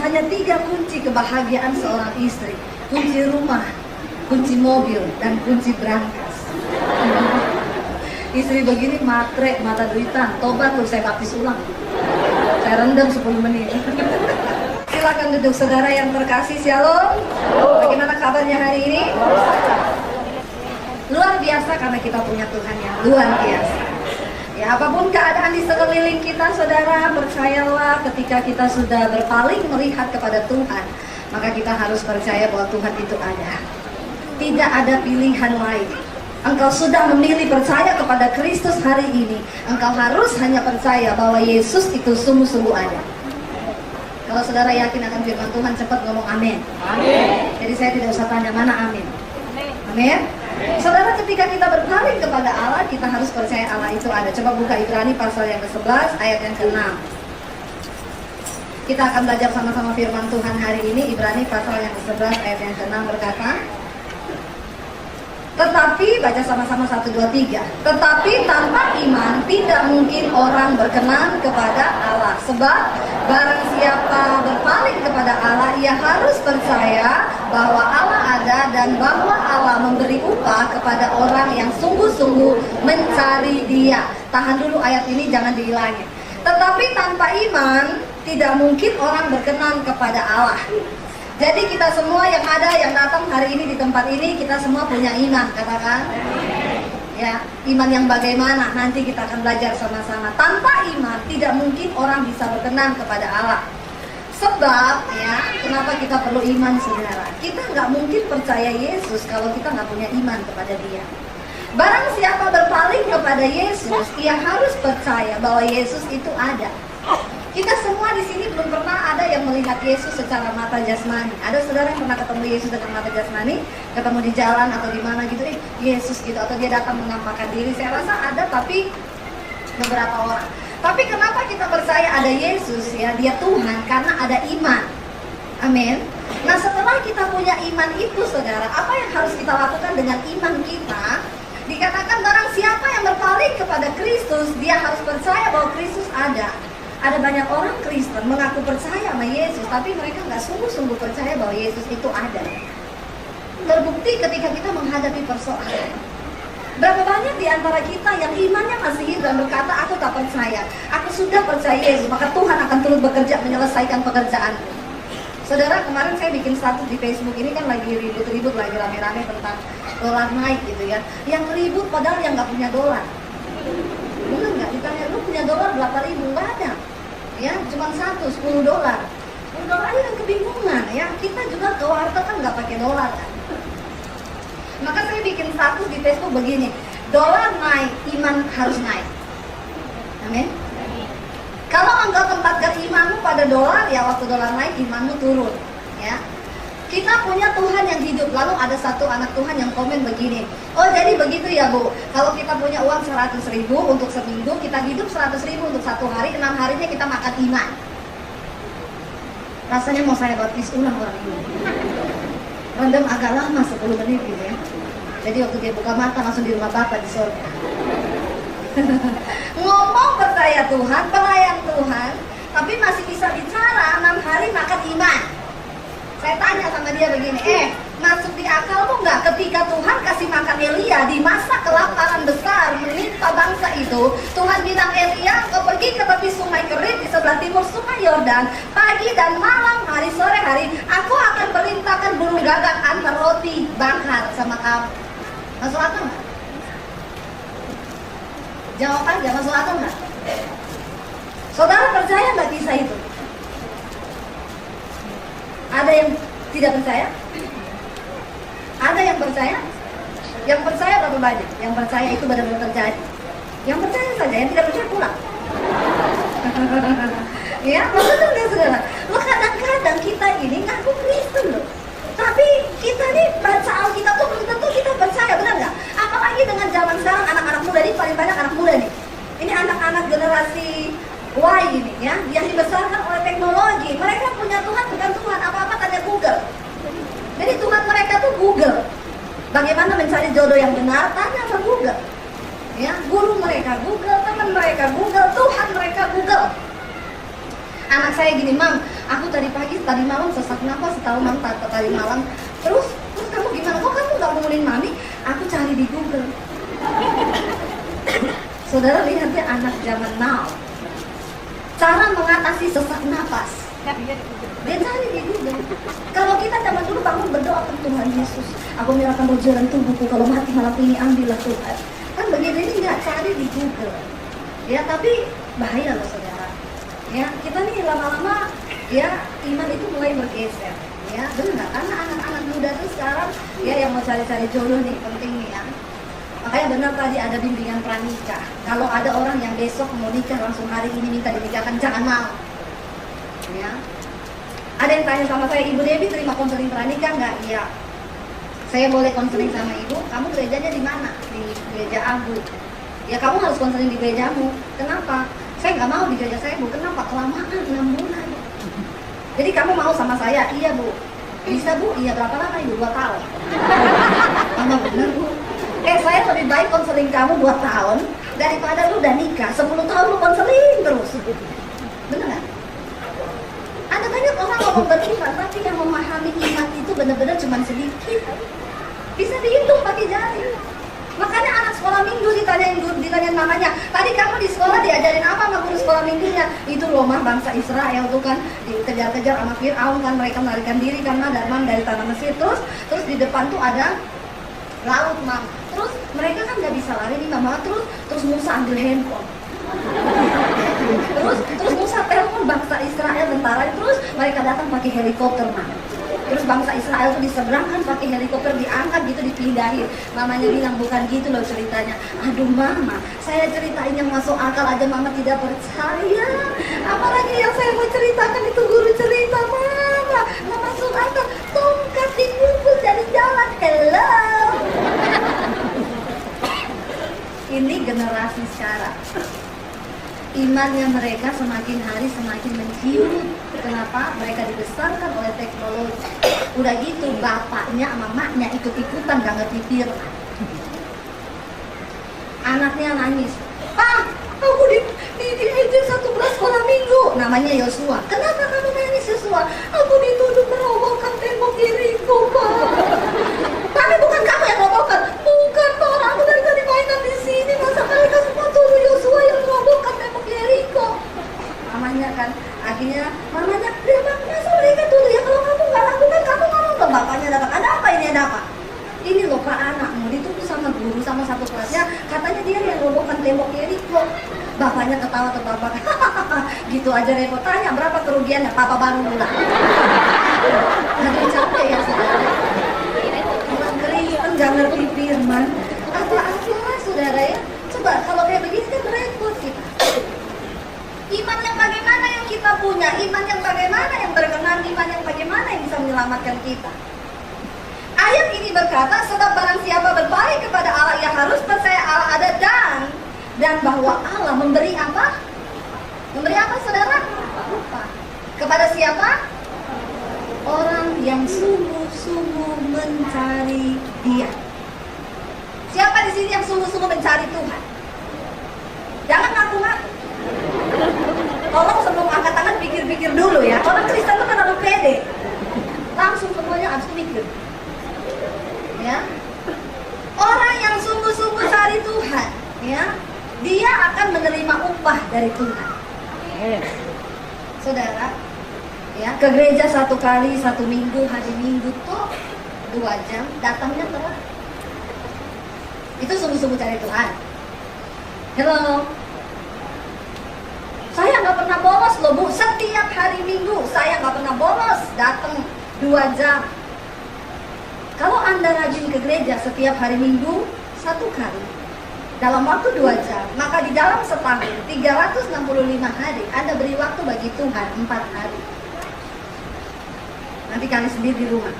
hanya 3 kunci kebahagiaan seorang istri. Kunci rumah, kunci mobil, dan kunci berangkas. Istri begini matre, mata duitan, tobat lu, saya baptis ulang. Saya rendam 10 menit. Silakan duduk saudara yang terkasih, shalom. Bagaimana kabarnya hari ini? Luar biasa karena kita punya Tuhan yang luar biasa. Ya, apapun keadaan di sekeliling kita, saudara, percayalah ketika kita sudah berpaling melihat kepada Tuhan, maka kita harus percaya bahwa Tuhan itu ada. Tidak ada pilihan lain. Engkau sudah memilih percaya kepada Kristus hari ini, engkau harus hanya percaya bahwa Yesus itu sungguh-sungguh ada. Kalau saudara yakin akan firman Tuhan, cepat ngomong amin. Amin. Jadi saya tidak usah tanya mana amin. Amin. Saudara, ketika kita berpaling kepada Allah, kita harus percaya Allah itu ada. Coba buka Ibrani pasal yang ke-11 ayat yang ke-6. Kita akan belajar sama-sama firman Tuhan hari ini. Ibrani pasal yang ke-11 ayat yang ke-6 berkata, tetapi, baca sama-sama 1, 2, 3. Tetapi tanpa iman tidak mungkin orang berkenan kepada Allah. Sebab barang siapa berpaling kepada Allah, ia harus percaya bahwa Allah ada dan bahwa Allah memberi upah kepada orang yang sungguh-sungguh mencari Dia. Tahan dulu ayat ini, jangan diulangi. Tetapi tanpa iman tidak mungkin orang berkenan kepada Allah. Jadi kita semua yang ada, yang datang hari ini di tempat ini, kita semua punya iman, katakan. Ya, iman yang bagaimana? Nanti kita akan belajar sama-sama. Tanpa iman tidak mungkin orang bisa berkenan kepada Allah. Sebab, ya, kenapa kita perlu iman, saudara? Kita nggak mungkin percaya Yesus kalau kita nggak punya iman kepada Dia. Barang siapa berpaling kepada Yesus, ia harus percaya bahwa Yesus itu ada. Kita semua di sini belum pernah ada yang melihat Yesus secara mata jasmani. Ada saudara yang pernah ketemu Yesus dengan mata jasmani, ketemu di jalan atau di mana gitu, Yesus gitu, atau dia datang menampakkan diri. Saya rasa ada, tapi beberapa orang. Tapi kenapa kita percaya ada Yesus, ya, Dia Tuhan? Karena ada iman. Amin. Nah, setelah kita punya iman itu, saudara, apa yang harus kita lakukan dengan iman kita? Dikatakan barang siapa yang berpaling kepada Kristus, dia harus percaya bahwa Kristus ada. Ada banyak orang Kristen mengaku percaya sama Yesus, tapi mereka nggak sungguh-sungguh percaya bahwa Yesus itu ada. Terbukti ketika kita menghadapi persoalan. Berapa banyak di antara kita yang imannya masih hidup dan berkata, aku tak percaya. Aku sudah percaya Yesus, maka Tuhan akan turut bekerja menyelesaikan pekerjaan. Saudara, kemarin saya bikin status di Facebook, ini kan lagi ribut-ribut, lagi rame-rame tentang dolar naik gitu ya. Yang ribut padahal yang nggak punya dolar. Bener nggak? Ditanya, lu punya dolar berapa ribu? Nggak ada. Ya, cuma 10 dolar. 10 dolar aja dan kebingungan ya. Kita juga ke warteg kan nggak pakai dolar kan. Maka saya bikin status di Facebook begini, dolar naik, iman harus naik. Amin. Kalau engkau tempatkan imanmu pada dolar, ya waktu dolar naik imanmu turun. Ya. Kita punya Tuhan yang hidup. Lalu ada satu anak Tuhan yang komen begini, oh jadi begitu ya Bu, kalau kita punya uang 100.000 untuk seminggu, kita hidup 100.000 untuk 1 hari, 6 harinya kita makan iman. Rasanya mau saya baptis ulang orang ini. Rendam agak lama, 10 menit gitu ya. Jadi waktu dia buka mata langsung di rumah Bapak di surga. Ngomong percaya Tuhan, pelayan Tuhan, tapi masih bisa bicara 6 hari makan iman. Saya tanya sama dia begini, masuk di akalmu nggak ketika Tuhan kasih makan Elia di masa kelaparan besar menimpa bangsa itu, Tuhan bilang, Elia, kau pergi ke tepi sungai Kerit di sebelah timur sungai Yordan, pagi dan malam, hari sore hari, aku akan perintahkan burung gagak antar roti bakar sama kamu. Masuk akal nggak? Jawab aja, masuk akal nggak? Saudara percaya nggak kisah itu? Ada yang tidak percaya? Ada yang percaya? Yang percaya berapa banyak? Yang percaya itu benar-benar terjadi. Yang percaya saja, yang tidak percaya pulang. Ya, maksudnya enggak saudara? Lo kadang-kadang kita ini ngaku Kristen loh, tapi kita nih baca Alkitab tuh belum tentu kita percaya, benar nggak? Apalagi dengan zaman sekarang, anak-anak muda ini paling banyak anak muda nih. Ini anak-anak generasi Y ini ya, yang dibesarkan oleh teknologi. Mereka punya Tuhan bukan Tuhan, apa-apa tanya Google. Jadi Tuhan mereka tuh Google. Bagaimana mencari jodoh yang benar? Tanya sama Google. Ya, guru mereka Google, teman mereka Google, Tuhan mereka Google. Anak saya gini, Mam, aku tadi pagi tadi malam sesak napas, tahu tadi malam. Terus kamu gimana? Kok kamu nggak ngomongin mami? Aku cari di Google. Saudara lihat ya, anak zaman now, cara mengatasi sesak napas, dia cari di Google. Kalau kita zaman dulu bangun berdoa ke Tuhan Yesus, aku menyerahkan roh jalan tubuhku, kalau mati malam ini ambillah Tuhan. Kan begitu, ini nggak cari di Google. Ya, tapi bahaya loh saudara. Ya, kita nih lama-lama ya iman itu mulai bergeser. Ya, benar. Karena anak-anak muda tuh sekarang ya yang mau cari-cari jodoh nih penting nih ya. Makanya benar tadi ada bimbingan pranikah. Kalau ada orang yang besok mau nikah langsung hari ini minta dinikahkan, jangan mau. Ya. Ada yang tanya sama saya, Ibu Dewi terima konseling pranikah nggak? Iya. Saya boleh konseling sama ibu. Kamu gerejanya di mana? Di gereja Abu. Ya kamu harus konseling di gerejamu. Kenapa? Saya nggak mau di gereja saya, Bu. Kenapa? Kelamaan 6 bulan. Jadi kamu mau sama saya? Iya, Bu. Bisa, Bu? Iya. Berapa lama, Ibu? 2 tahun. Lama bener, Bu. Saya lebih baik konseling kamu 2 tahun daripada lu udah nikah 10 tahun lu konseling terus. Bener nggak? Ada banyak orang ngomong beriman, tapi yang memahami iman itu benar-benar cuma sedikit. Bisa dihitung pakai jari. Makanya anak sekolah minggu ditanyain mamanya, tadi kamu di sekolah diajarin apa sama guru sekolah minggunya? Itu loh mah, bangsa Israel tuh kan dikejar-kejar sama Fir'aun kan, mereka melarikan diri karena dari tanah Mesir. Terus di depan tuh ada laut, Mam. Terus mereka kan nggak bisa lari nih, Mama. Terus Musa ambil handphone. Terus Musa telepon bangsa Israel tentara. Terus mereka datang pakai helikopter, Mam. Terus bangsa Israel tuh diseberangkan pakai helikopter, diangkat gitu, dipindahin. Mamanya bilang bukan gitu loh ceritanya. Aduh Mama, saya ceritain yang masuk akal aja Mama tidak percaya. Apalagi yang saya mau ceritakan itu guru cerita, Mama. Nggak masuk akal. Tongkat dikumpul dari jalan. Hello. Ini generasi sekarang. Imannya mereka semakin hari semakin menciut. Kenapa? Mereka dibesarkan oleh teknologi. Udah gitu bapaknya sama maknya ikut-ikutan gak ngerti firman. Anaknya nangis, "Pak, aku di SD 11 sekolah minggu." Namanya Yosua. "Kenapa kamu nangis, Yosua?" "Aku dituduh merobohkan tembok Yeriko, Pak." "Tapi bukan kamu yang merobohkan." "Bukan, Pak, aku dari tadi mainan di sini. Masa mereka semua tuduh Yosua yang merobohkan tembok Yeriko?" Mamanya kan, akhirnya mamanya, "Masa mereka tuduh ya? Kalau kamu nggak lakukan, kamu ngomong ke bapaknya datang. Ada apa ini, ada apa?" "Ini loh Pak, anakmu dituduh sama guru sama satu kelasnya, katanya dia yang merobohkan tembok Yeriko." Bapaknya ketawa-ketawa, gitu aja repot. Tanya berapa kerugiannya, Papa baru mulai. Aduh capek ya saudara. Orang Kristen gak ngerti firman, apa-apa saudara ya. Coba kalau kayak begini kan repot kita. Iman yang bagaimana yang kita punya, iman yang bagaimana yang berkenan, iman yang bagaimana yang bisa menyelamatkan kita. Ayat ini berkata, sebab barang siapa berpaling kepada Allah, ia harus percaya Allah ada dan bahwa Allah memberi apa? Memberi apa saudara? Upah. Kepada siapa? Orang yang sungguh-sungguh mencari Dia. Siapa di sini yang sungguh-sungguh mencari Tuhan? Jangan ngaku-ngaku. Tolong sebelum angkat tangan pikir-pikir dulu ya. Orang Kristen itu kan harus pede. Langsung semuanya harus mikir. Ya. Orang yang sungguh-sungguh cari Tuhan, ya, dia akan menerima upah dari Tuhan. Saudara, ya, ke gereja 1 kali 1 minggu, hari Minggu tuh 2 jam, datangnya telat. Itu sungguh-sungguh cari Tuhan. Hello. Saya nggak pernah bolos loh Bu, setiap hari Minggu saya nggak pernah bolos, datang 2 jam. Kalau Anda rajin ke gereja setiap hari Minggu 1 kali dalam waktu 2 jam, maka di dalam setahun 365 hari Anda beri waktu bagi Tuhan 4 hari. Nanti kali sendiri di rumah.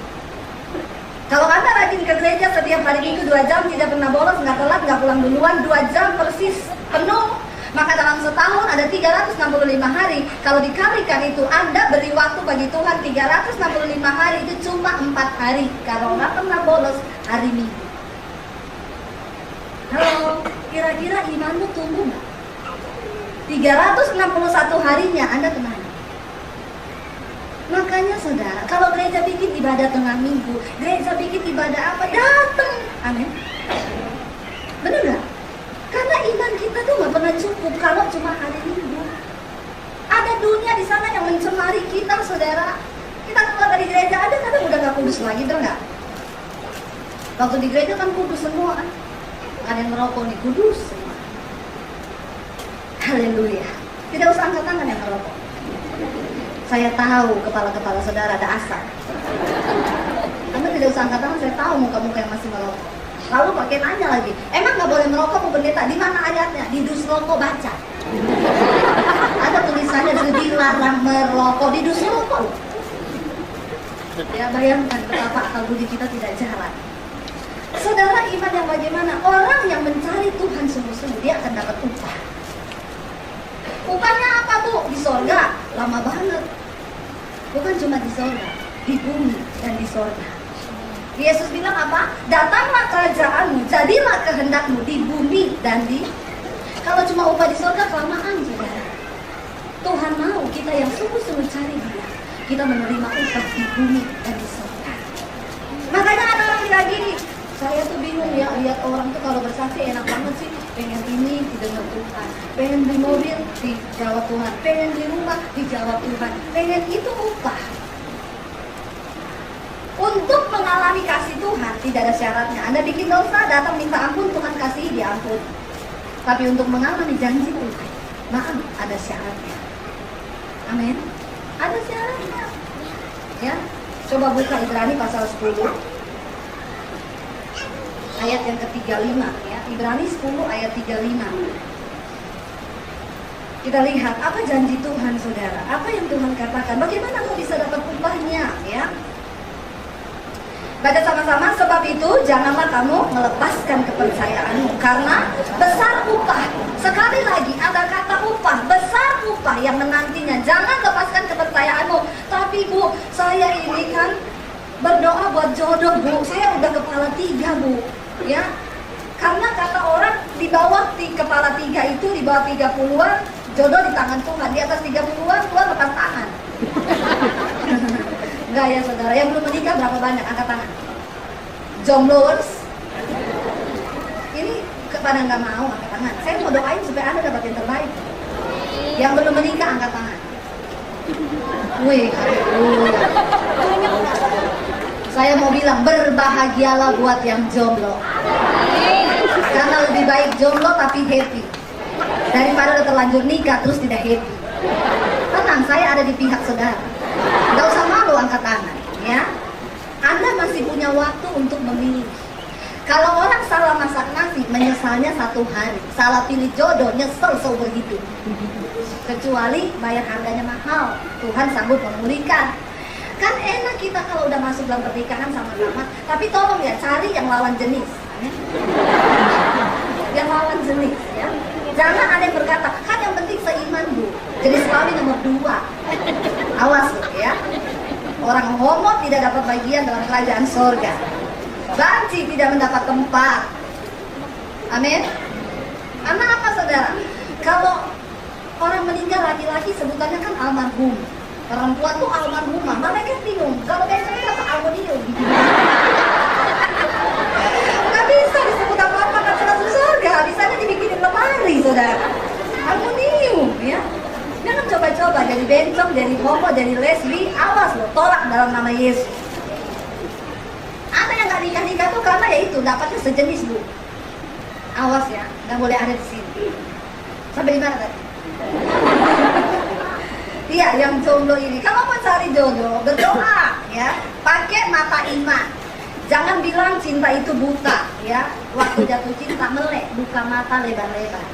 Kalau Anda rajin ke gereja setiap hari Minggu 2 jam, tidak pernah bolos, nggak telat, nggak pulang duluan, 2 jam persis penuh, maka dalam setahun ada 365 hari. Kalau dikalikan itu, Anda beri waktu bagi Tuhan 365 hari, itu cuma 4 hari. Kalau nggak pernah bolos, hari Minggu. Halo, kira-kira imanmu tumbuh nggak? 361 harinya Anda kemana? Makanya saudara, kalau gereja bikin ibadah tengah minggu, gereja bikin ibadah apa, datang. Amin. Benar nggak? Karena iman kita tuh nggak pernah cukup kalau cuma hari minggu. Ada dunia di sana yang mencemari kita, saudara. Kita keluar dari gereja, ada kadang udah nggak kudus lagi, benar nggak? Waktu di gereja kan kudus semua. Ada yang merokok nih, kudus semua. Haleluya. Tidak usah angkat tangan yang merokok. Saya tahu kepala-kepala saudara ada asap. Anda tidak usah angkat tangan, saya tahu muka-muka yang masih merokok. Lalu pakai nanya lagi, emang nggak boleh merokok Bu Pendeta? Di mana ayatnya? Di dus rokok baca. Ada tulisannya dilarang merokok di dus rokok. Ya bayangkan betapa akal budi kita tidak jalan. Saudara, iman yang bagaimana? Orang yang mencari Tuhan sungguh-sungguh, dia akan dapat upah. Upahnya apa Bu? Di sorga. Lama banget. Bukan cuma di sorga, di bumi dan di sorga. Yesus bilang apa? Datanglah kerajaanmu, jadilah kehendakmu di bumi dan di... Kalau cuma upah di sorga, kelamaan saudara. Tuhan mau kita yang sungguh-sungguh cari Dia, kita menerima upah di bumi dan di sorga. Makanya ada orang bilang gini, saya tuh bingung ya, lihat orang tuh kalau bersaksi enak banget sih. Pengen ini didengar Tuhan, pengen beli mobil dijawab Tuhan, pengen beli rumah dijawab Tuhan, pengen itu upah. Untuk mengalami kasih Tuhan tidak ada syaratnya. Anda bikin dosa, datang minta ampun, Tuhan kasih diampun. Tapi untuk mengalami janji Tuhan, maaf, ada syaratnya. Amin. Ada syaratnya. Ya, coba buka Ibrani pasal 10 ayat yang ke-35 ya. Ibrani 10 ayat 35. Kita lihat apa janji Tuhan, saudara. Apa yang Tuhan katakan? Bagaimana kau bisa dapat upahnya, ya? Baca sama-sama. Sebab itu janganlah kamu melepaskan kepercayaanmu, karena besar upah. Sekali lagi ada kata upah, besar upah yang menantinya. Jangan lepaskan kepercayaanmu. Tapi Bu, saya ini kan berdoa buat jodoh Bu, saya udah kepala 3 Bu, ya. Karena kata orang di bawah kepala 3 itu, di bawah 30-an jodoh di tangan Tuhan, di atas 30-an Tuhan lepas tangan. Enggak ya saudara, yang belum menikah berapa banyak? Angkat tangan. Jombloers, ini kepada nggak mau angkat tangan. Saya mau doain supaya Anda dapat yang terbaik. Yang belum menikah angkat tangan. Wih, saya mau bilang berbahagialah buat yang jomblo. Karena lebih baik jomblo tapi happy daripada udah terlanjur nikah terus tidak happy. Tenang, saya ada di pihak saudara. Gak usah malu angkat tangan, ya. Anda masih punya waktu untuk memilih. Kalau orang salah masak nasi, menyesalnya 1 hari. Salah pilih jodoh, nyesel seumur hidup. Kecuali bayar harganya mahal, Tuhan sanggup memberikan. Kan enak kita kalau udah masuk dalam pernikahan sama-sama. Tapi tolong ya, cari yang lawan jenis. Yang lawan jenis, ya. Jangan ada yang berkata, kan yang penting seiman Bu, jenis kelamin nomor 2. Awas ya, orang homo tidak dapat bagian dalam kerajaan sorga. Banci tidak mendapat tempat. Amin. Karena apa saudara? Kalau orang meninggal laki-laki sebutannya kan almarhum, perempuan tuh almarhumah. Mereka bingung, kalau biasanya kata almonium. Gak bisa disebut apa-apa kata masuk surga. Bisa dibikinin lemari saudara. Almonium ya. Jangan coba-coba jadi bencong, jadi homo, jadi lesbi. Awas loh, tolak dalam nama Yesus. Ada yang gak nikah-nikah tuh karena ya itu dapatnya sejenis Bu. Awas ya, gak boleh ada di sini. Sampai di mana tadi? Iya, yang jomblo ini. Kalau mau cari jodoh, berdoa ya. Pakai mata iman. Jangan bilang cinta itu buta ya. Waktu jatuh cinta melek, buka mata lebar-lebar.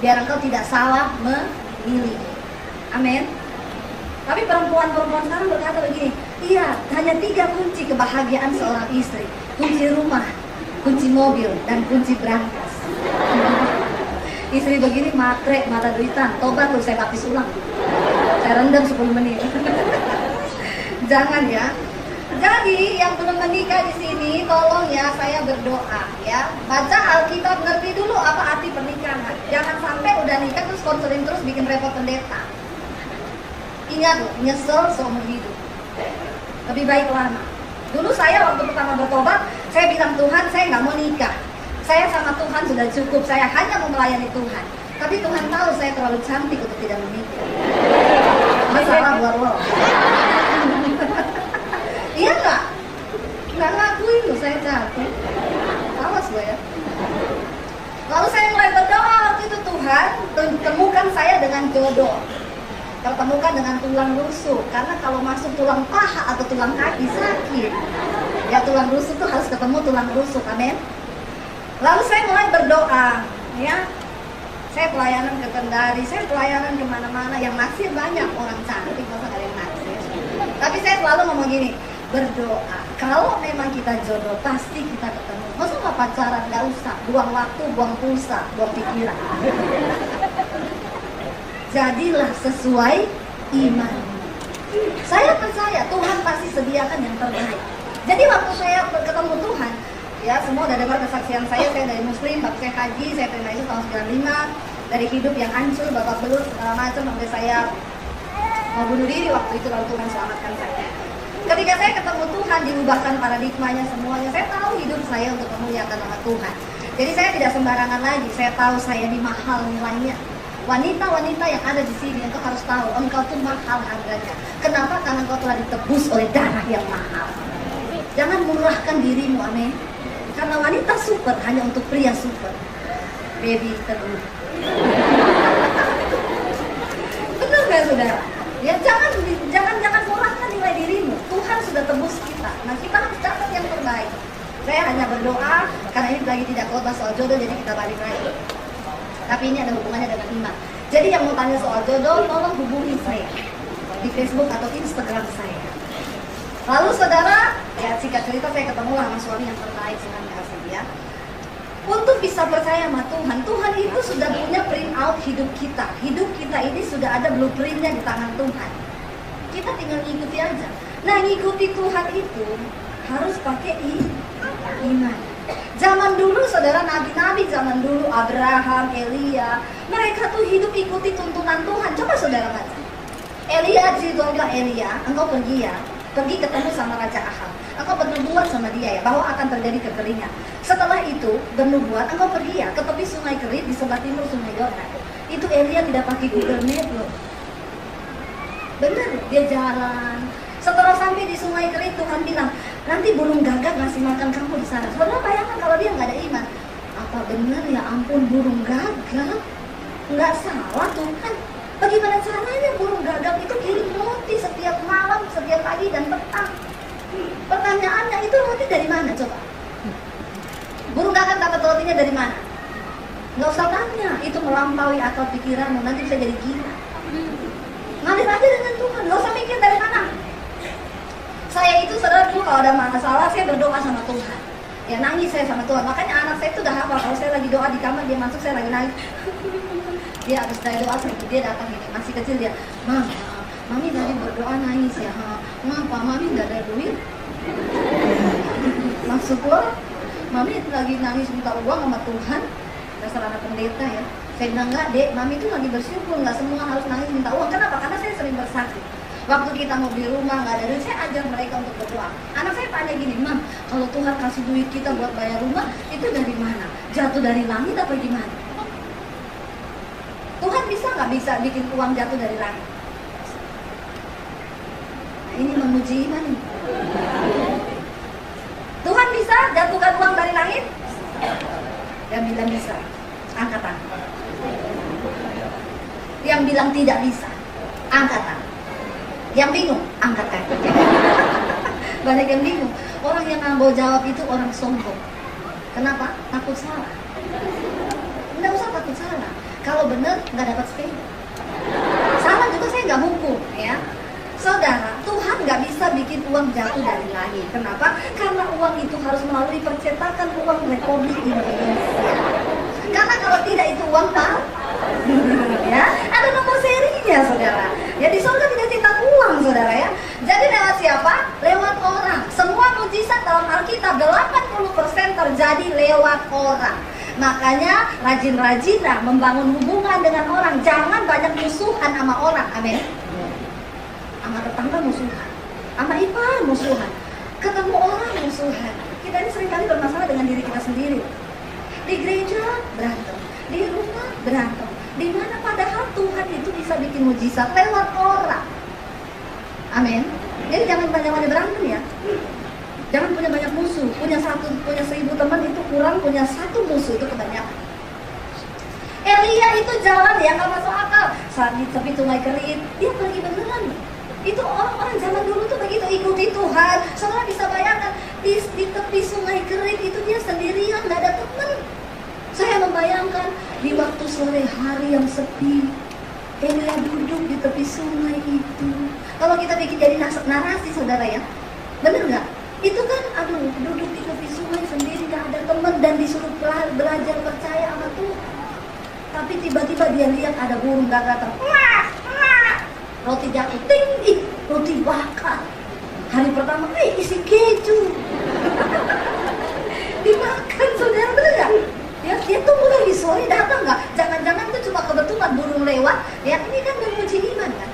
Biar engkau tidak salah memilih. Amin. Tapi perempuan-perempuan sekarang berkata begini, iya, hanya 3 kunci kebahagiaan seorang istri. Kunci rumah, kunci mobil, dan kunci brankas. Istri begini matre, mata duitan. Tobat tuh, saya baptis ulang. Saya rendam 10 menit. Jangan ya. Jadi yang belum menikah di sini, tolong ya, saya berdoa ya. Baca Alkitab, ngerti dulu apa arti pernikahan. Jangan sampai udah nikah terus konseling terus bikin repot pendeta. Ingat loh, nyesel seumur hidup. lebih baik lama. Dulu saya waktu pertama bertobat, saya bilang Tuhan, saya nggak mau nikah. Saya sama Tuhan sudah cukup, saya hanya mau melayani Tuhan. Tapi Tuhan tahu saya terlalu cantik untuk tidak menikah. Masalah buat lo. Iya nggak? Nggak ngakuin loh saya cantik. Awas lo ya. Lalu saya mulai berdoa waktu itu, Tuhan, temukan saya dengan jodoh. Pertemukan dengan tulang rusuk. Karena kalau masuk tulang paha atau tulang kaki sakit. Ya tulang rusuk tuh harus ketemu tulang rusuk, amin. Lalu saya mulai berdoa, ya. Saya pelayanan ke Kendari, saya pelayanan kemana-mana. Yang naksir banyak orang cantik, masa gak ada yang naksir. Tapi saya selalu ngomong gini, berdoa. Kalau memang kita jodoh, pasti kita ketemu. Masa nggak pacaran, nggak usah. Buang waktu, buang pulsa, buang pikiran. Jadilah sesuai iman. Saya percaya Tuhan pasti sediakan yang terbaik. Jadi waktu saya ketemu Tuhan, ya semua udah dengar kesaksian saya dari Muslim, bapak saya haji, saya terima Yesus tahun 95, dari hidup yang hancur, babak belur segala macam, sampai saya mau bunuh diri waktu itu, lalu Tuhan selamatkan saya. Ketika saya ketemu Tuhan, diubahkan paradigmanya semuanya, saya tahu hidup saya untuk memuliakan nama Tuhan. Jadi saya tidak sembarangan lagi, saya tahu saya di mahal nilainya. Wanita-wanita yang ada di sini, engkau harus tahu, engkau tuh mahal harganya. Kenapa? Karena engkau telah ditebus oleh darah yang mahal. Jangan murahkan dirimu, amin. Karena wanita super hanya untuk pria super. Baby terus. Benar gak saudara? Ya jangan murahkan nilai dirimu. Tuhan sudah tebus kita. Nah kita harus dapat yang terbaik. Saya hanya berdoa karena ini lagi tidak khotbah soal jodoh, jadi kita balik lagi. Tapi ini ada hubungannya dengan iman. Jadi yang mau tanya soal jodoh, tolong hubungi saya di Facebook atau Instagram saya. Lalu saudara, ya singkat cerita saya ketemulah sama suami yang terbaik dengan kasih dia. Untuk bisa percaya sama Tuhan, Tuhan itu sudah punya print out hidup kita. Hidup kita ini sudah ada blueprintnya di tangan Tuhan. Kita tinggal ngikuti aja. Nah ngikuti Tuhan itu harus pakai iman. Zaman dulu saudara, nabi-nabi zaman dulu, Abraham, Elia, mereka tuh hidup ikuti tuntunan Tuhan. Coba saudara baca. Elia, Tuhan bilang, Elia, engkau pergi ya, pergi ketemu sama Raja Ahab. Engkau bernubuat sama dia ya, bahwa akan terjadi kekeringan. Setelah itu, bernubuat, engkau pergi ya, ke tepi sungai Kerit, di sebelah timur sungai Yordan. Itu Elia tidak pakai Google Map loh. Bener, dia jalan. Setelah sampai di sungai Kerit, Tuhan bilang, nanti burung gagak ngasih makan kamu di sana. Saudara bayangkan kalau dia nggak ada iman. Apa benar ya ampun burung gagak? Nggak salah Tuhan. Bagaimana caranya burung gagak itu kirim roti setiap malam, setiap pagi dan petang? Pertanyaannya, itu roti dari mana coba? Burung gagak dapat rotinya dari mana? Nggak usah tanya, itu melampaui akal pikiranmu, nanti bisa jadi gila. Ngalir aja dengan Tuhan, nggak usah mikir dari mana. Saya itu saudara dulu kalau ada masalah, saya berdoa sama Tuhan. Ya nangis saya sama Tuhan, makanya anak saya itu udah hafal. Kalau saya lagi doa di kamar, dia masuk, saya lagi nangis. Dia habis dari doa, dia datang ini, masih kecil dia, Mami tadi berdoa nangis ya, ngapa Mami nggak ada duit? Maksud gue, Mami lagi nangis minta uang sama Tuhan, dasar anak pendeta ya. Saya bilang enggak dek, Mami itu lagi bersyukur, nggak semua harus nangis minta uang. Kenapa? Karena saya sering bersaksi. Waktu kita mau beli rumah nggak ada duit, saya ajar mereka untuk berdoa. Anak saya tanya gini, Mam, kalau Tuhan kasih duit kita buat bayar rumah, itu dari mana? Jatuh dari langit apa gimana? Tuhan bisa nggak bisa bikin uang jatuh dari langit? Nah, ini menguji iman. Tuhan bisa jatuhkan uang dari langit? Yang bilang bisa, angkat tangan. Yang bilang tidak bisa, angkat tangan. Yang bingung, angkat kaki. Banyak yang bingung. Orang yang nggak mau jawab itu orang sombong. Kenapa? Takut salah. Nggak usah takut salah. Kalau benar nggak dapat sepeda. Salah juga saya nggak hukum, ya. Saudara, Tuhan nggak bisa bikin uang jatuh dari langit. Kenapa? Karena uang itu harus melalui percetakan uang Republik Indonesia. Karena kalau tidak itu uang palsu. Ya, ada nomor serinya, saudara. Ya di surga tidak cetak uang, saudara ya. Jadi lewat siapa? Lewat orang. Semua mujizat dalam Alkitab 80% terjadi lewat orang. Makanya rajin-rajinlah membangun hubungan dengan orang. Jangan banyak musuhan sama orang. Amin. Sama tetangga musuhan. Sama ipar musuhan, ketemu orang musuhan. Kita ini seringkali bermasalah dengan diri kita sendiri. Di gereja berantem, di rumah berantem. Di mana padahal Tuhan itu bisa bikin mujizat lewat orang. Amin. Jadi jangan banyak-banyak berantem ya. Jangan punya banyak musuh. Punya 1000 teman itu kurang, punya 1 musuh itu kebanyakan. Elia itu jalan ya nggak masuk akal. Saat di tepi sungai Kerit, dia pergi beneran. Itu orang-orang zaman dulu tuh begitu, ikuti Tuhan. Saudara bisa bayangkan di tepi sungai Kerit itu dia sendirian, nggak ada teman. Saya membayangkan di waktu sore hari yang sepi, Elia duduk di tepi sungai itu. Kalau kita bikin jadi narasi saudara ya, bener nggak? Itu kan, aduh, duduk di tepi sungai sendiri, nggak ada teman dan disuruh belajar percaya sama Tuhan. Tapi tiba-tiba dia lihat ada burung gagak datang, roti jatuh tinggi, roti bakar. Hari pertama, isi keju, dimakan saudara, bener nggak? Ya, dia tunggu lagi sore datang nggak? Jangan-jangan itu cuma kebetulan burung lewat. Ya ini kan menguji iman kan?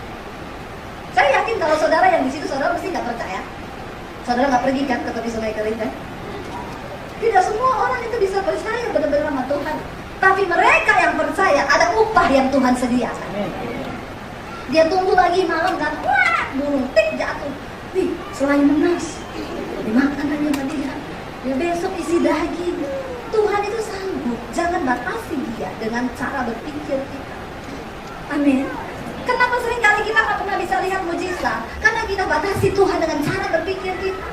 Saya yakin kalau saudara yang di situ saudara mesti nggak percaya. Saudara nggak pergi kan ke tepi sungai Kerit kan? Tidak semua orang itu bisa percaya benar-benar sama Tuhan. Tapi mereka yang percaya ada upah yang Tuhan sediakan. Dia tunggu lagi malam kan? Wah, burung tik jatuh. Nih, selain menas, dimakan aja sama dia. Ya besok isi daging. Tuhan itu sanggup. Jangan batasi dia dengan cara berpikir kita. Amin. Kenapa seringkali kita nggak pernah bisa lihat mujizat? Karena kita batasi Tuhan dengan cara berpikir kita.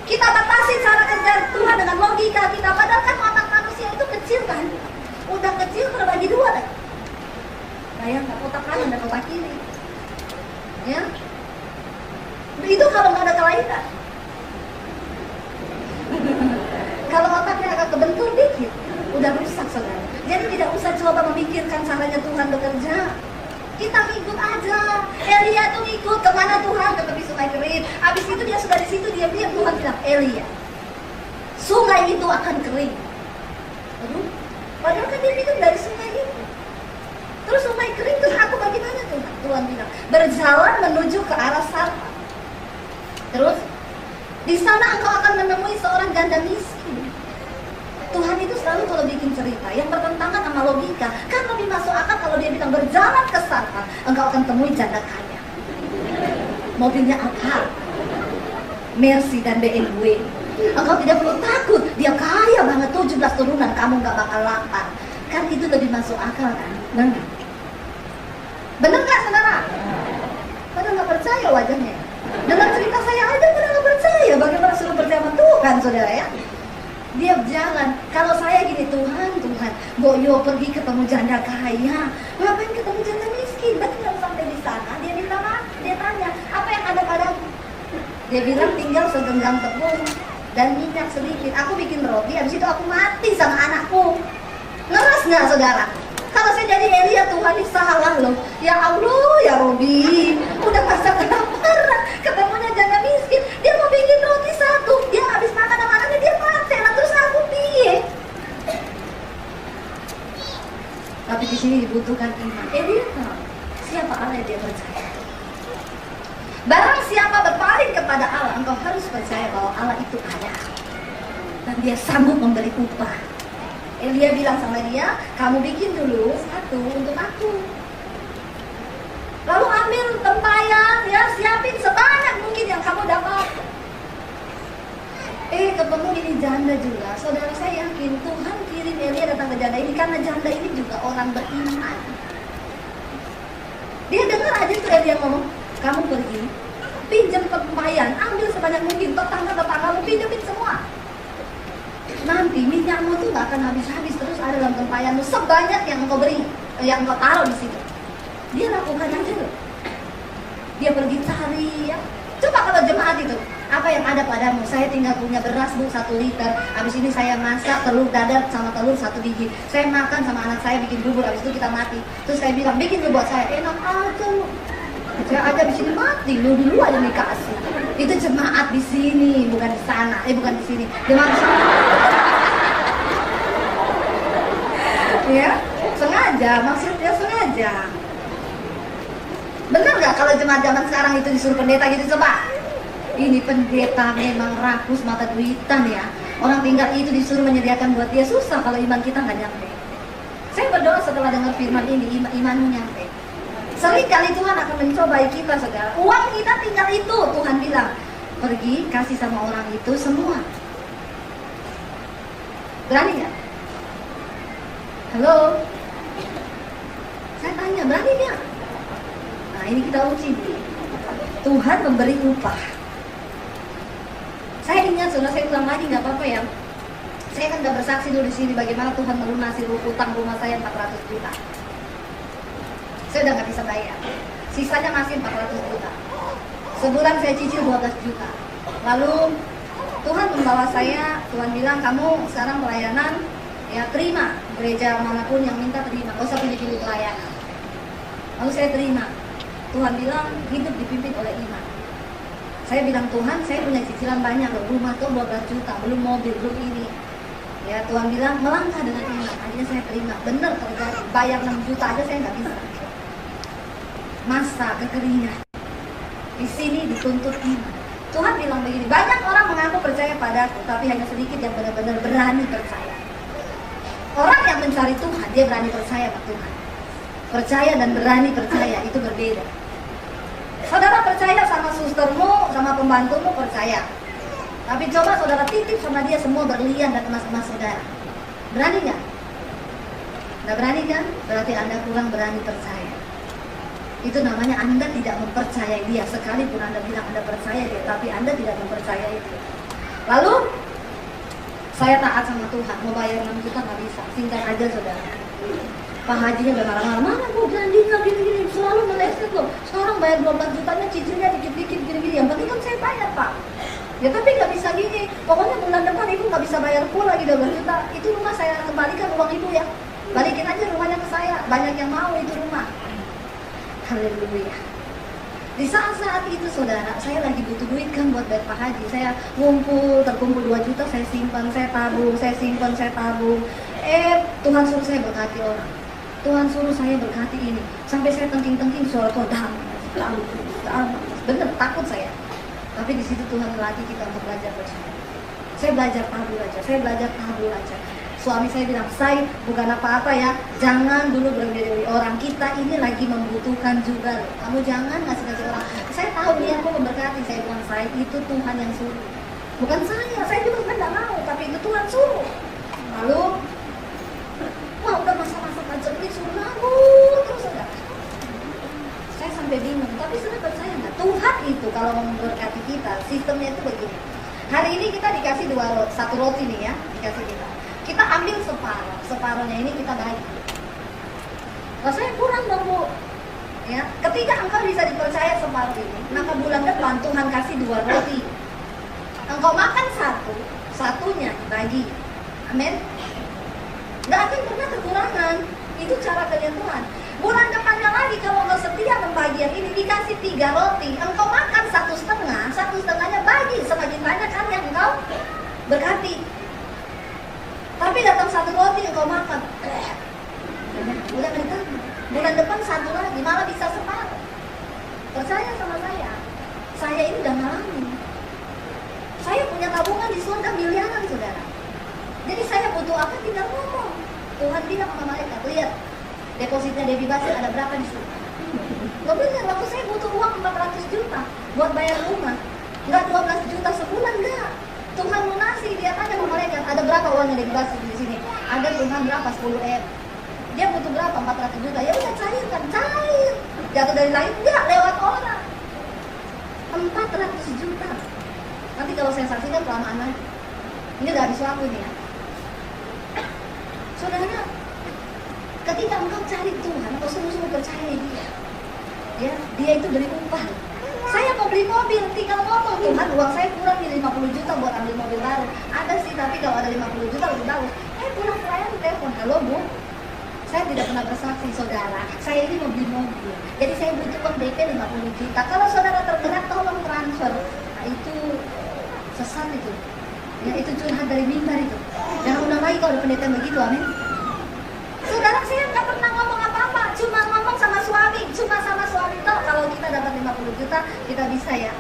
Kita batasi cara kerja Tuhan dengan logika kita. Padahal kan otak manusia itu kecil kan. Udah kecil terbagi 2 kan. Bayangkan otak kanan dan otak kiri. Ya. Itu kalau nggak ada kelainan. Kalau otaknya agak kebentur dikit, udah rusak saudara. Jadi tidak usah coba memikirkan caranya Tuhan bekerja. Kita ngikut aja. Elia tuh ngikut kemana Tuhan? Ke tepi sungai Kerit. Abis itu dia sudah di situ, dia lihat Tuhan bilang, Elia, sungai itu akan kering. Aduh, padahal kan dia minum dari sungai itu. Terus sungai kering, terus aku bagaimana Tuhan? Tuhan bilang, berjalan menuju ke arah Sarfat. Terus di sana engkau akan menemui seorang janda miskin. Tuhan itu selalu kalau bikin cerita yang bertentangan sama logika, kan lebih masuk akal kalau dia bilang berjalan ke Sarfat, engkau akan temui janda kaya. Mobilnya apa? Mercy dan BMW. Engkau tidak perlu takut, dia kaya banget, 17 turunan, kamu gak bakal lapar. Kan itu lebih masuk akal kan? Benar? Benar gak saudara? Pada gak percaya wajahnya. Dengan cerita saya aja pada gak percaya. Bagaimana suruh percaya sama Tuhan saudara ya? Dia jangan, kalau saya gini, Tuhan, Boyo pergi ketemu janda kaya, ngapain ketemu janda miskin? Betul sampai di sana, dia minta maaf, dia tanya, apa yang ada padamu? Dia bilang tinggal segenggam tepung dan minyak sedikit. Aku bikin roti, habis itu aku mati sama anakku. Ngeres nggak saudara? Kalau saya jadi Elia, Tuhan ini salah loh. Ya Allah, ya Robi, udah masa kelaparan, ketemunya janda miskin, dia mau bikin roti 1, dia habis makan sama anaknya, dia mati, lah terus aku piye? Tapi di sini dibutuhkan iman. Elia tahu siapa Allah yang dia percaya. Barang siapa berpaling kepada Allah, engkau harus percaya bahwa Allah itu ada dan dia sanggup memberi upah. Elia bilang sama dia, kamu bikin dulu 1 untuk aku. Lalu ambil tempayan, ya siapin sebanyak mungkin yang kamu dapat. Ketemu ini janda juga. Saudara saya yakin Tuhan kirim Elia datang ke janda ini karena janda ini juga orang beriman. Dia dengar aja tuh Elia ngomong, kamu pergi, pinjam tempayan, ambil sebanyak mungkin, tetangga-tetanggamu pinjemin semua. Nanti minyakmu tuh gak akan habis-habis, terus ada dalam tempayanmu sebanyak yang engkau beri, yang engkau taruh di situ. Dia lakukan aja loh. Dia pergi cari ya. Coba kalau jemaat itu, apa yang ada padamu? Saya tinggal punya beras Bu 1 liter. Habis ini saya masak telur dadar sama telur 1 biji. Saya makan sama anak saya bikin bubur, habis itu kita mati. Terus saya bilang, bikin lu buat saya. Enak aja lu. Saya aja di sini mati, lu dulu aja dikasih. Itu jemaat di sini, bukan di sana. Bukan di sini. Jemaat di sana. Ya, sengaja, maksudnya sengaja. Benar nggak kalau jemaat zaman sekarang itu disuruh pendeta gitu coba? ini pendeta memang rakus mata duitan ya. Orang tinggal itu disuruh menyediakan buat dia, susah kalau iman kita nggak nyampe. Saya berdoa setelah dengar firman ini, imanmu nyampe. Seringkali Tuhan akan mencobai kita, saudara. Uang kita tinggal itu, Tuhan bilang, pergi kasih sama orang itu semua. Berani nggak? Halo? Saya tanya, berani nggak? Nah ini kita uji. Tuhan memberi upah. Saya ingat, saudara, saya ulang lagi nggak apa-apa ya. Saya kan udah bersaksi dulu di sini bagaimana Tuhan melunasi utang rumah saya 400 juta. Saya udah nggak bisa bayar. Sisanya masih 400 juta. Sebulan saya cicil 12 juta. Lalu Tuhan membawa saya, Tuhan bilang kamu sekarang pelayanan, ya terima. Gereja manapun yang minta terima, gak usah pilih-pilih pelayanan. Lalu saya terima. Tuhan bilang hidup dipimpin oleh iman. Saya bilang, Tuhan saya punya cicilan banyak loh, rumah tuh 12 juta, belum mobil, belum ini. Ya Tuhan bilang melangkah dengan iman. Akhirnya saya terima, bener terjadi. Bayar 6 juta aja saya nggak bisa. Masa kekeringan. Di sini dituntut iman. Tuhan bilang begini, banyak orang mengaku percaya padaku, tapi hanya sedikit yang benar-benar berani percaya. Orang yang mencari Tuhan, dia berani percaya pada Tuhan. Percaya dan berani percaya itu berbeda. Saudara percaya sama sustermu, sama pembantumu percaya. Tapi coba saudara titip sama dia semua berlian dan emas-emas saudara. Berani nggak? Nggak berani kan? Berarti Anda kurang berani percaya. Itu namanya Anda tidak mempercayai dia. Sekalipun Anda bilang Anda percaya dia, tapi Anda tidak mempercayai dia. Lalu saya taat sama Tuhan, mau bayar 6 juta nggak bisa. Singkat aja saudara. Pak Hajinya udah marah-marah, mana gue janjinya gini-gini, selalu meleset loh. Sekarang bayar 12 jutanya, cicilnya dikit-dikit gini-gini. Yang penting kan saya bayar Pak. Ya tapi nggak bisa gini, pokoknya bulan depan ibu nggak bisa bayar full lagi 12 juta. Itu rumah saya kembalikan uang ibu ya. Balikin aja rumahnya ke saya, banyak yang mau itu rumah. Haleluya. Di saat-saat itu saudara, saya lagi butuh duit kan buat bayar Pak Haji. Saya terkumpul 2 juta, saya simpan, saya tabung, saya simpan, saya tabung. Tuhan suruh saya berkati orang. Tuhan suruh saya berkati ini. Sampai saya tengking-tengking suara Tuhan. Bener, takut saya. Tapi di situ Tuhan melatih kita untuk belajar percaya. Saya belajar tabur aja, saya belajar tabur aja. Suami saya bilang, saya bukan apa-apa ya, jangan dulu berlebihan orang. Kita ini lagi membutuhkan juga loh. Kamu jangan ngasih-ngasih orang. Saya tahu dia mau memberkati, saya bilang, saya itu Tuhan yang suruh. Bukan saya juga sebenarnya nggak mau, tapi itu Tuhan suruh. Lalu, wah udah masa-masa pajak ini suruh nabung terus saudara. Saya sampai bingung, tapi sudah percaya nggak? Tuhan itu kalau mau memberkati kita, sistemnya itu begini. Hari ini kita dikasih 1 roti nih ya, dikasih kita. Kita ambil separuh, separuhnya ini kita bagi. Rasanya kurang dong Bu. Ya, ketika engkau bisa dipercaya separuh ini, maka bulan depan Tuhan kasih 2 roti. Engkau makan satunya dibagi. Amin. Gak akan pernah kekurangan. Itu cara kerja Tuhan. Bulan depannya lagi kalau engkau setia membagi yang ini, dikasih 3 roti, engkau makan 1,5, 1,5-nya bagi semakin banyak kan yang engkau berkati. Tapi datang 1 roti engkau makan, udah kan? Bulan depan 1 lagi, malah bisa separuh. Percaya sama saya ini udah ngalamin. Saya punya tabungan di surga miliaran saudara. Jadi saya butuh apa tinggal ngomong. Tuhan bilang sama malaikat, lihat depositnya Debbie Basir ada berapa di surga. Loh bener, waktu saya butuh uang 400 juta buat bayar rumah, nggak 12 juta sebulan, enggak. Tuhan lunasi, dia tanya sama malaikat, ada berapa uangnya Debbie Basir di sini? Ada Tuhan berapa? 10 M. Dia butuh berapa? 400 juta. Ya udah cairkan, cair. Jatuh dari langit, enggak, lewat orang. 400 juta. Nanti kalau saya saksikan kelamaan lagi. Ini udah habis waktu nih ya. Saudara, ketika engkau cari Tuhan, engkau sungguh-sungguh percaya dia. Ya, dia itu dari upah. Saya mau beli mobil, tinggal ngomong, Tuhan uang saya kurang nih 50 juta buat ambil mobil baru. Ada sih, tapi kalau ada 50 juta lebih bagus. Pulang pelayan telepon, halo Bu, saya tidak pernah bersaksi saudara, saya ini mau beli mobil, jadi saya butuh uang DP 50 juta. Kalau saudara tergerak tolong transfer. Nah itu sesat itu. Ya itu curhat dari mimbar itu. Jangan ulang lagi kalau ada pendeta begitu, amin. Saudara, saya nggak pernah ngomong apa-apa, cuma ngomong sama suami, cuma sama suami toh. Kalau kita dapat 50 juta, kita bisa ya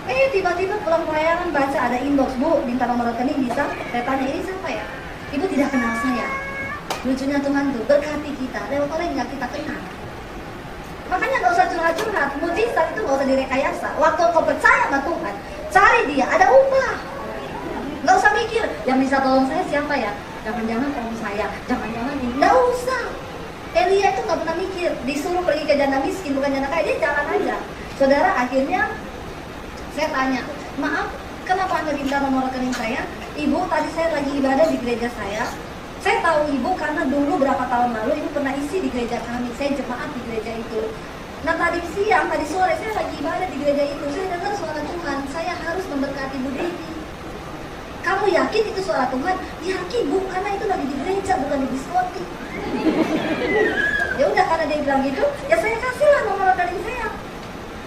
Tiba-tiba pulang pelayaran baca ada inbox, Bu, minta nomor rekening bisa? Saya tanya, ini siapa ya? Ibu tidak kenal saya. Lucunya Tuhan tuh berkati kita lewat orang yang kita kenal. Makanya gak usah curhat-curhat, mujizat itu gak usah direkayasa. Waktu kau percaya sama Tuhan, cari dia, ada upah. Gak usah mikir, yang bisa tolong saya siapa ya? Jangan-jangan om saya, jangan-jangan ini. Gak usah. Elia itu gak pernah mikir, disuruh pergi ke janda miskin, bukan janda kaya, dia jalan aja. Saudara, akhirnya saya tanya, maaf, kenapa Anda minta nomor rekening saya? Ibu, tadi saya lagi ibadah di gereja saya. Saya tahu ibu karena dulu berapa tahun lalu ibu pernah isi di gereja kami. Saya jemaat di gereja itu. Nah tadi siang, tadi sore saya lagi ibadah di gereja itu. Saya dengar suara Tuhan, saya harus memberkati Bu Devi. Kamu yakin itu suara Tuhan? Yakin Bu, karena itu lagi di gereja, bukan di diskotik. Ya udah, karena dia bilang gitu, ya saya kasihlah nomor rekening saya.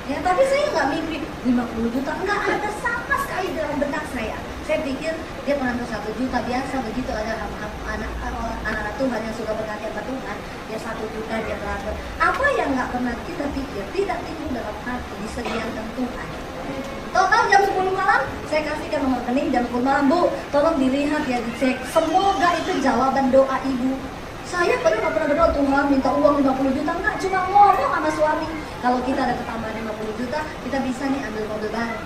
Ya, tapi saya nggak mimpi 50 juta, nggak ada sama sekali dalam benak saya. Saya pikir dia menantu 1 juta, biasa begitu ada anak-anak Tuhan yang suka berkati sama Tuhan, ya 1 juta dia transfer. Apa yang nggak pernah kita pikir, tidak timbul dalam hati, disediakan Tuhan. Total jam 10 malam, saya kasihkan nomor rekening jam 10 malam, Bu, tolong dilihat ya, dicek. Semoga itu jawaban doa ibu. Saya nggak pernah berdoa, Tuhan minta uang 50 juta, enggak, cuma ngomong sama suami. Kalau kita ada ketambahan 50 juta, kita bisa nih ambil mobil baru.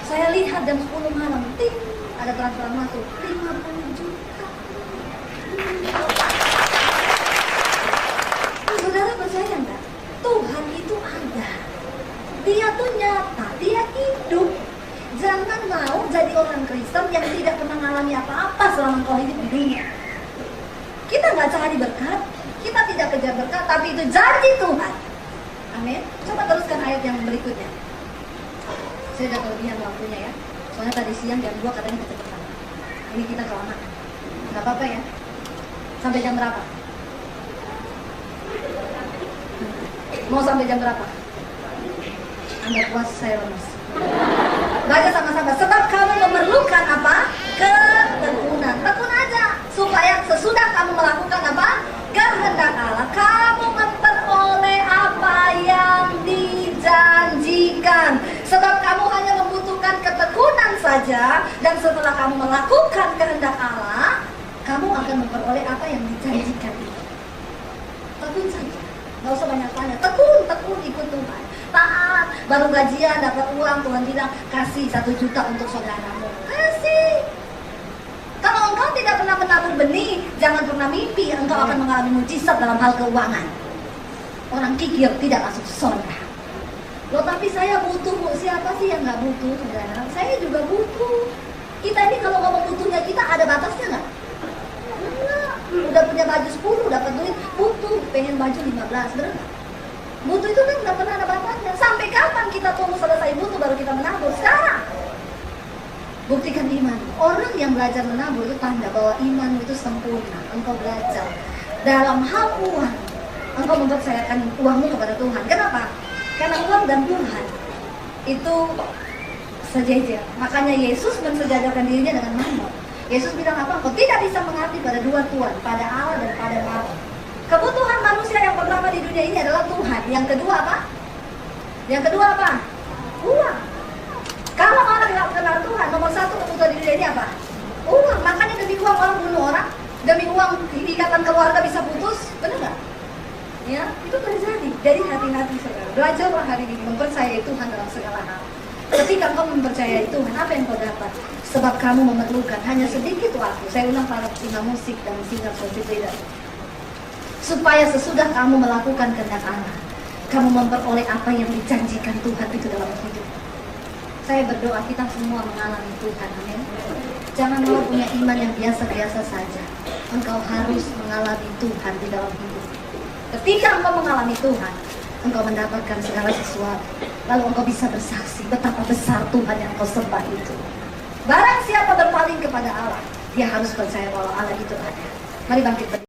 Saya lihat jam 10 malam, ting, ada transfer masuk 50 juta. Saudara percaya nggak? Tuhan itu ada. Dia tuh nyata, dia hidup. Jangan mau jadi orang Kristen yang tidak pernah mengalami apa-apa selama kau hidup di dunia. Kita nggak cari berkat, kita tidak kejar berkat, tapi itu janji Tuhan. Amin. Coba teruskan ayat yang berikutnya. Saya udah kelebihan waktunya ya. Soalnya tadi siang jam 2 katanya kecepatan. Ini kita kelamaan. Gak apa-apa ya. Sampai jam berapa? Mau sampai jam berapa? Anda puas, saya lemes. Baca sama-sama. Sebab kamu memerlukan apa? Ketekunan. Tekun aja. Supaya sesudah kamu melakukan apa? Kehendak Allah, kamu memperoleh apa yang dijanjikan. Sebab kamu hanya membutuhkan ketekunan saja. Dan setelah kamu melakukan kehendak Allah, kamu akan memperoleh apa yang dijanjikan itu. Tekun saja, gak usah banyak tanya. Tekun ikut Tuhan. Taat, baru gajian dapat uang, Tuhan bilang kasih 1 juta untuk saudaramu. Kasih. Kalau engkau tidak pernah menabur benih, jangan pernah mimpi engkau akan mengalami mujizat dalam hal keuangan. Orang kikir tidak masuk surga. Loh, tapi saya butuh, Bu. Siapa sih yang nggak butuh, saudara? Saya juga butuh. Kita ini kalau ngomong butuhnya kita ada batasnya nggak? Enggak. Udah punya baju 10, dapat duit, butuh. Pengen baju 15, bener nggak? Butuh itu kan nggak pernah ada batasnya. Sampai kapan kita tunggu selesai butuh baru kita menabur? Sekarang. Buktikan iman. Orang yang belajar menabur itu tanda bahwa iman itu sempurna. Engkau belajar dalam hal uang, engkau mempercayakan uangmu kepada Tuhan. Kenapa? Karena uang dan Tuhan itu sejajar. Makanya Yesus mensejajarkan dirinya dengan Mammon. Yesus bilang apa? Engkau tidak bisa mengabdi pada dua tuan, pada Allah dan pada Mammon. Kebutuhan manusia yang pertama di dunia ini adalah Tuhan. Yang kedua apa? Yang kedua apa? Uang. Kalau orang nggak kenal Tuhan, nomor 1 kebutuhan di dunia ini apa? Uang. Makanya demi uang orang bunuh orang, demi uang ikatan keluarga bisa putus, benar nggak? Ya, itu terjadi. Jadi hati-hati saudara. Belajarlah hari ini mempercayai Tuhan dalam segala hal. Ketika kau mempercayai Tuhan, apa yang kau dapat? Sebab kamu memerlukan hanya sedikit waktu. Saya ulang para pengguna musik dan singer worship leader. Supaya sesudah kamu melakukan kehendak Allah, kamu memperoleh apa yang dijanjikan Tuhan itu dalam hidup. Saya berdoa kita semua mengalami Tuhan, amin. Jangan mau punya iman yang biasa-biasa saja. Engkau harus mengalami Tuhan di dalam hidup. Ketika engkau mengalami Tuhan, engkau mendapatkan segala sesuatu. Lalu engkau bisa bersaksi betapa besar Tuhan yang engkau sembah itu. Barang siapa berpaling kepada Allah, dia harus percaya bahwa Allah itu ada. Mari bangkit berdiri.